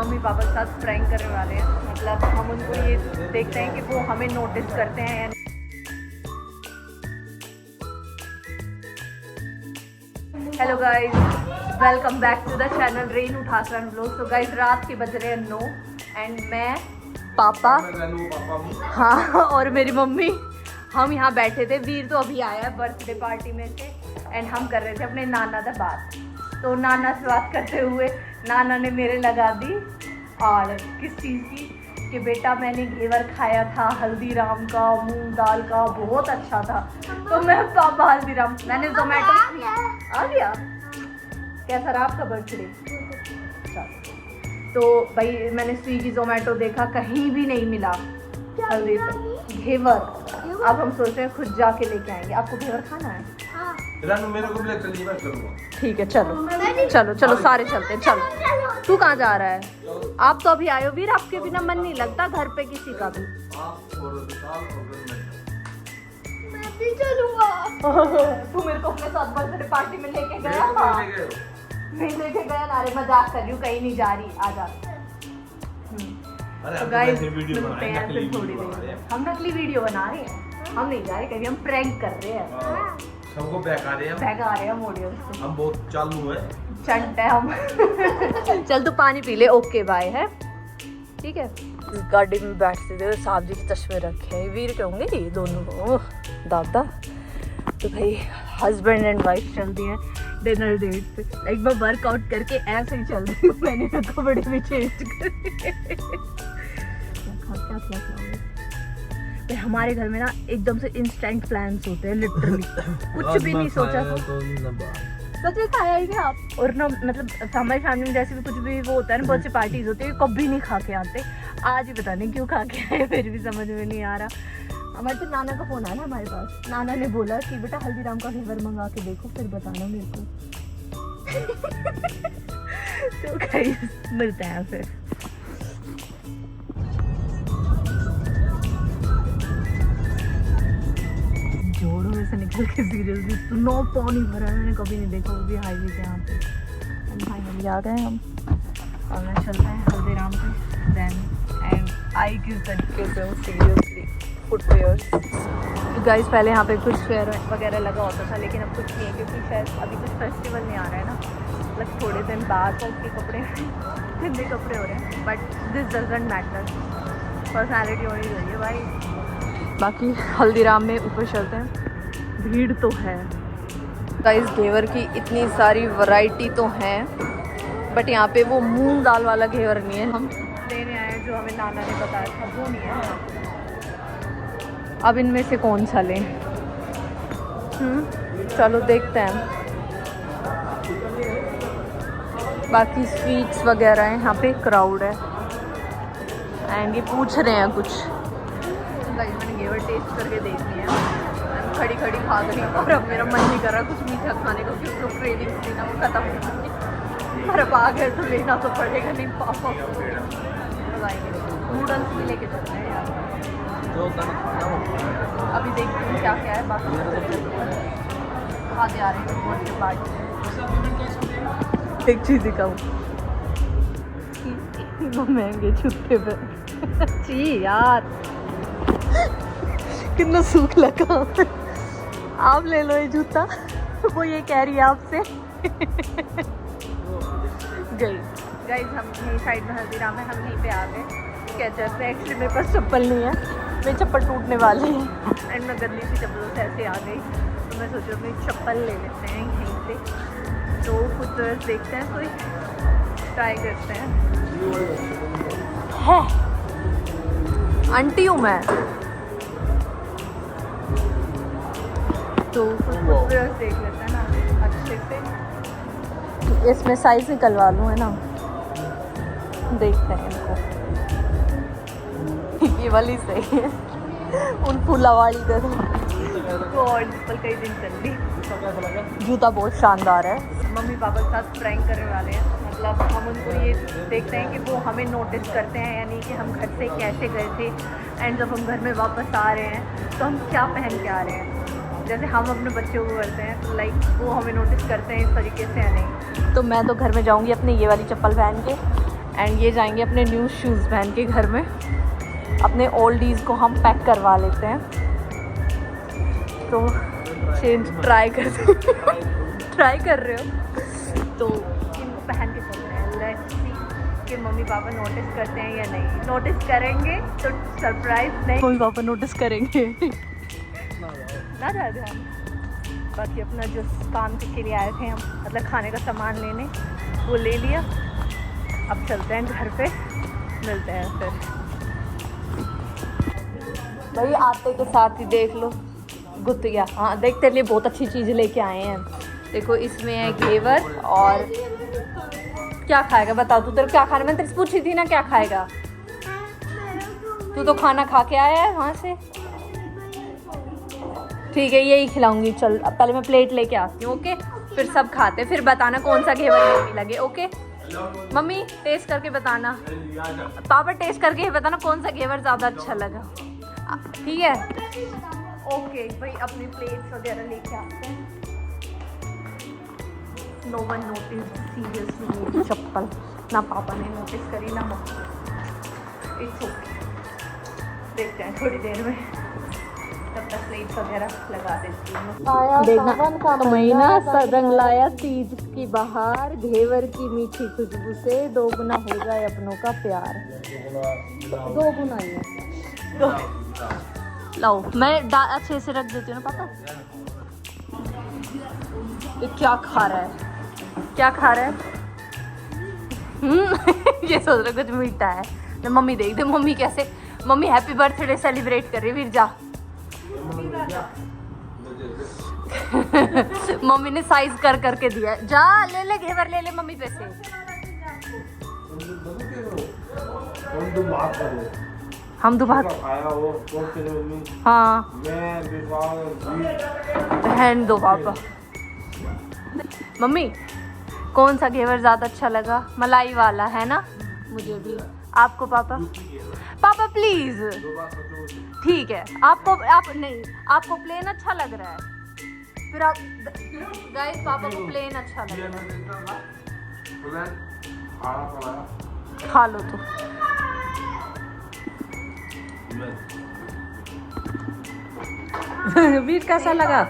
Mummy papa के साथ prank करने वाले हैं, मतलब हम उनको ये देखते हैं कि वो हमें नोटिस करते हैं या नहीं। Hello guys, welcome back to the channel Renu Thakran vlog. तो गाइस रात के बज रहे हैं 9 एंड मैं पापा हाँ और मेरी मम्मी हम यहाँ बैठे थे। वीर तो अभी आया है बर्थडे पार्टी में से एंड हम कर रहे थे अपने नाना से बात। तो नाना से बात करते हुए नाना ने मेरे लगा दी और किस चीज़ की कि बेटा मैंने घेवर खाया था हल्दीराम का, मूंग दाल का, बहुत अच्छा था। तो मैं पापा हल्दीराम मैंने जोमेटो आ गया। कैसा रहा आपका बर्थडे? तो भाई मैंने स्विगी जोमेटो देखा, कहीं भी नहीं मिला हल्दी घेवर। अब हम सोच रहे हैं खुद जाके लेके आएंगे। आपको घेवर खाना है? मेरे को भी चलिए, मैं चलूंगा। ठीक है चलो चलो चलो सारे चलते हैं। चलो तू कहाँ जा रहा है? आप तो अभी आए हो वीर, आपके बिना मन नहीं लगता घर पे किसी का भी। मैं भी चलूंगा। तू मेरे को अपने साथ बर्थडे पार्टी में लेके गया था? नहीं लेके गया ना। अरे मजाक कर रही हूँ, कहीं नहीं जा रही, आ जा। तो गाइस मिलते हैं फिर थोड़ी देर। हम नकली वीडियो बना रहे हैं, हम नहीं जा रहे कहीं, हम प्रैंक कर रहे हैं। सबको बहका रहे हैं ऑडियंस से। हम बहुत चालू है, चंट है हम। चल तू पानी पी ले। ओके बाय है, ठीक है। इस गाड़ी में बैठते थे साहब जी की तस्वीर रखे हैं। वीर के होंगे ये दोनों को दादा। तो भाई हस्बैंड एंड वाइफ चल दिए हैं डिनर डेट पे। एक बार वर्कआउट करके ऐसे ही चल रही हूँ। मैंने कपड़े भी चेंज कर हमारे घर में ना एकदम से इंस्टेंट प्लान्स होते हैं, लिटरली कुछ भी नहीं सोचा था। सच में खाया ही नहीं आप? और ना मतलब हमारी फैमिली में जैसे भी कुछ भी वो होता है ना, बहुत सी पार्टीज होती है, कभी नहीं खा के आते। आज ही पता नहीं क्यों खा के आए, फिर भी समझ में नहीं आ रहा। हमारे तो नाना का फोन आया ना हमारे पास। नाना ने बोला कि बेटा हल्दीराम का घेवर मंगा के देखो, फिर बताना मेरे को। तो गाइस मिलते हैं फिर। जोड़ों में से निकल के सीरियसली स्नो पानी भरा है, मैंने कभी नहीं देखा, वो भी हाईवे के यहाँ पे। एंड फाइनली आ गए हम और मैं चलते हैं हल्दीराम पे। देन एंड आई किस तरीके से हूँ सीरियसली फुटवेयर्स। तो गाइस पहले यहाँ पे कुछ फेयर वगैरह लगा होता था, लेकिन अब कुछ नहीं है क्योंकि शायद अभी कुछ फेस्टिवल नहीं आ रहा है ना, मतलब थोड़े दिन बाद उसके कपड़े ठंडे कपड़े हो रहे हैं। But this doesn't matter, personality होनी चाहिए भाई। बाकी हल्दीराम में ऊपर चलते हैं, भीड़ तो है गाइस। घेवर की इतनी सारी वैरायटी तो है, बट यहाँ पे वो मूंग दाल वाला घेवर नहीं है। हम लेने आए हैं जो हमें नाना ने बताया था, वो नहीं है। अब इनमें से कौन सा लें? चलो देखते हैं। बाकी स्वीट्स वगैरह हैं, यहाँ पे क्राउड है एंड ये पूछ रहे हैं कुछ। मैंने घेवर टेस्ट करके देख लिया, खड़ी खड़ी खा गई और अब मेरा मन नहीं कर रहा कुछ मीठा खाने को, क्योंकि वो क्रेविंग थी ना वो खत्म हो गई। पर अब आ गए तो लेना तो पड़ेगा, नहीं पापा लगाएंगे। नूडल्स भी लेके चलते हैं यार, अभी देखते हैं क्या क्या है। बाकी खाते आ रहे हैं बर्थडे पार्टी। एक चीज़ दिखाऊँ, वो महंगे जूते पे जी यार कितना सूख लगा। आप ले लो ये जूता, वो ये कह रही है आपसे। गाइस हम यही साइड में हल्दीराम है, हम यहीं पे आ गए स्केचर्स पे। एक्चुअली मेरे पास चप्पल नहीं है, मेरी चप्पल टूटने वाली है एंड मैं गंदी सी चप्पलों से ऐसे आ गई। तो मैं सोचा अपनी चप्पल ले लेते हैं यहीं से। तो कुछ देखते हैं, कोई ट्राई करते हैं। है आंटी हूँ मैं, तो कुछ देख लेते हैं ना अच्छे से। इसमें साइज निकलवा लूँ है ना, देखते हैं इनको। ये वाली सही है, उन फूला वाली दे दो। तो और चप्पल कई दिन चल रही। जूता बहुत शानदार है। मम्मी पापा के साथ प्रैंक करने वाले हैं, मतलब हम उनको ये देखते हैं कि वो हमें नोटिस करते हैं या नहीं, कि हम घर से कैसे गए थे एंड जब हम घर में वापस आ रहे हैं तो हम क्या पहन के आ रहे हैं। जैसे हम अपने बच्चों को करते हैं, तो लाइक वो हमें नोटिस करते हैं इस तरीके से या नहीं। तो मैं तो घर में जाऊँगी अपनी ये वाली चप्पल पहन के एंड ये जाएंगे अपने न्यू शूज़ पहन के घर में। अपने ओल्डीज़ को हम पैक करवा लेते हैं, तो चेंज ट्राई कर रहे हो तो इनको पहन के चल रहे हैं। लेट्स सी कि मम्मी पापा नोटिस करते हैं या नहीं। नोटिस करेंगे तो सरप्राइज, नहीं मम्मी पापा नोटिस करेंगे ना ज़्यादा। बाकी अपना जो काम के लिए आए थे हम, मतलब खाने का सामान लेने, वो ले लिया। अब चलते हैं घर पे, मिलते हैं फिर। भाई आते के साथ ही देख लो गुत गया। हाँ देख, तेरे लिए बहुत अच्छी चीज़ लेके आए हैं। देखो इसमें है घेवर, और क्या खाएगा बताओ तू, तेरे क्या खाना, मैंने तेरे से पूछी थी ना क्या खाएगा। तू तो खाना खा के आया है वहाँ से। ठीक है यही खिलाऊंगी, चल अब पहले मैं प्लेट लेके आती हूँ। ओके फिर सब खाते, फिर बताना कौन सा घेवर यम्मी लगे। ओके मम्मी टेस्ट करके बताना, पापा टेस्ट करके ही बताना कौन सा घेवर ज़्यादा अच्छा लगा। ठीक है ओके भाई, अपनी प्लेट्स वगैरह लेके आते हैं। नो वन नोटिस सीरियसली मेरी चप्पल, ना पापा ने नोटिस करी ना मम्मी। इट्स ओके, देखते हैं थोड़ी देर में, तब तक प्लेट्स वगैरह लगा देती हूँ। देखना का महीना, रंग लाया तीज की बहार, घेवर की मीठी खुशबू से दोगुना हो जाए अपनों का प्यार। दोगुना ही है। लाओ मैं अच्छे से रख देती हूँ ना पापा। ये क्या खा रहा है, क्या खा रहा है? ये सोच रहा कुछ मीठा है। तो मम्मी देख दे, मम्मी कैसे, मम्मी हैप्पी बर्थडे सेलिब्रेट कर रही है। वीर जा मम्मी ने साइज कर करके दिया। जा ले ले घेवर, ले ले मम्मी पैसे। हम तो बात हाँ बहन दो पापा। मम्मी कौन सा घेवर ज़्यादा अच्छा लगा? मलाई वाला है ना? मुझे भी। आपको पापा? पापा प्लीज़। ठीक है आपको, आप नहीं, आपको प्लेन अच्छा लग रहा है, फिर आप गाइस पापा को प्लेन अच्छा लग रहा है। खा लो तो। वीर कैसा लगा?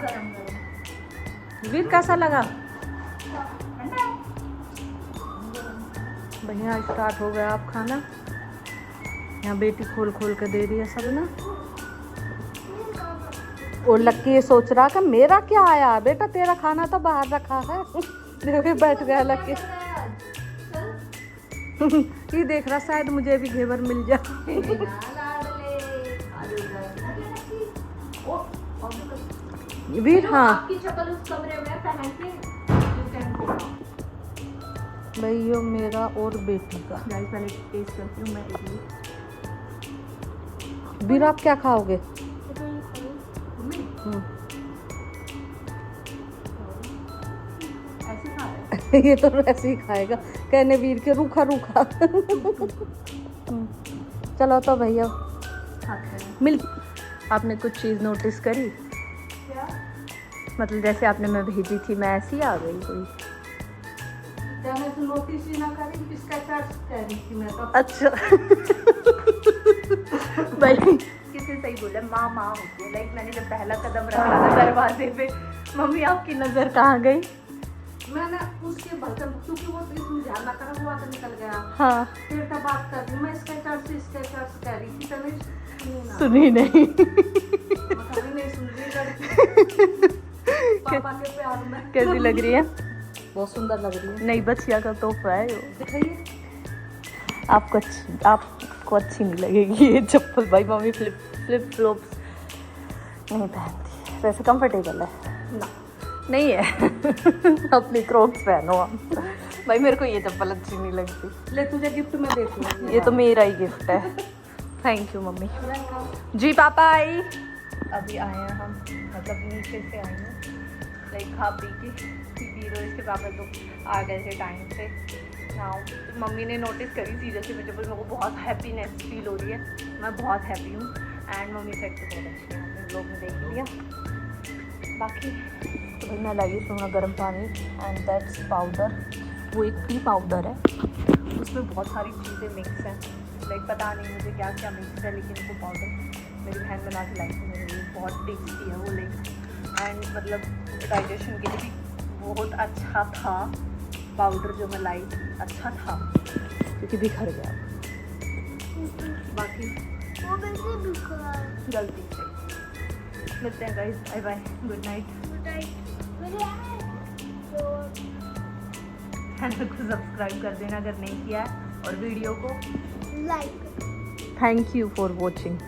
वीर कैसा लगा? बढ़िया स्टार्ट हो गया आप खाना। यहाँ बेटी खोल खोल के दे रही है सब ना। और लक्की ये सोच रहा कि मेरा क्या आया, बेटा तेरा खाना तो बाहर रखा है। देखो बैठ गया लक्की। ये देख रहा शायद मुझे भी घेवर मिल जाए। वीर हाँ आपकी चप्पल उस कमरे में पहन के भाई, यो मेरा और बेटी का। पहले टेस्ट करती हूँ मैं इडली। वीर आप क्या खाओगे? ये तो ऐसे ही खाएगा, कहने वीर के रूखा रूखा। चलो तो भैया मिल। आपने कुछ चीज़ नोटिस करी? क्या? मतलब जैसे आपने मैं भेजी थी, मैं ऐसी आ गई कोई? तो नोटिस ही ना करी, किसका चार्ज कह रही थी मैं तो। अच्छा भाई किसी सही बोला, माँ माँ होती है। लाइक मैंने जब पहला कदम रखा था दरवाजे पे, मम्मी आपकी नज़र कहाँ गई? मैंने उसके बर्तन, क्योंकि वो इसमें ध्यान ना करा, वो आकर निकल गया। हाँ फिर तब बात कर रही मैं, इसका चार्ज कह रही थी, तभी सुनी नहीं। नहीं सुन रही लड़की। पापा के प्यार में कैसी लग रही है? बहुत सुंदर लग रही है। नहीं बच्चिया का तोहफा है वो। दिखाइए। आपको अच्छी नहीं लगेगी ये चप्पल भाई। मम्मी फ्लिप फ्लॉप्स नहीं पहनती, वैसे कंफर्टेबल है ना? नहीं है। अपनी क्रॉक्स पहनो आप भाई। मेरे को ये चप्पल अच्छी नहीं लगती। ले तुझे गिफ्ट में देती हूँ, ये तो मेरा ही गिफ्ट है। थैंक यू मम्मी जी। पापा आई, अभी आए हैं हम, मतलब नीचे से आए हैं, लाइक खा पी के। वीरो इसके पापा तो आ गए थे टाइम से। हाँ मम्मी ने नोटिस करी सीरियसली मुझे, मेरे को बहुत हैप्पीनेस फील हो रही है। मैं बहुत हैप्पी हूँ एंड मम्मी सेट तो बहुत अच्छी है, हमने लोग ने देख लिया। बाकी तो भाई मैं लाई थोड़ा गर्म पानी एंड दैट्स पाउडर। वो एक टी पाउडर है उसमें बहुत सारी चीज़ें मिक्स हैं, लाइक पता नहीं मुझे क्या क्या मिक्स है, लेकिन वो पाउडर मेरी बहन बना के लाई थी मेरे लिए, बहुत टेस्टी है वो, लाइक एंड मतलब डाइजेशन के लिए भी बहुत अच्छा था। पाउडर जो मैं लाई थी अच्छा था, क्योंकि बिखर गया। बाकी वो वैसे बिखरा है। गलती से। मिलते हैं guys, bye bye, good night. Channel को सब्सक्राइब कर देना अगर नहीं किया है, और वीडियो को like. Thank you for watching.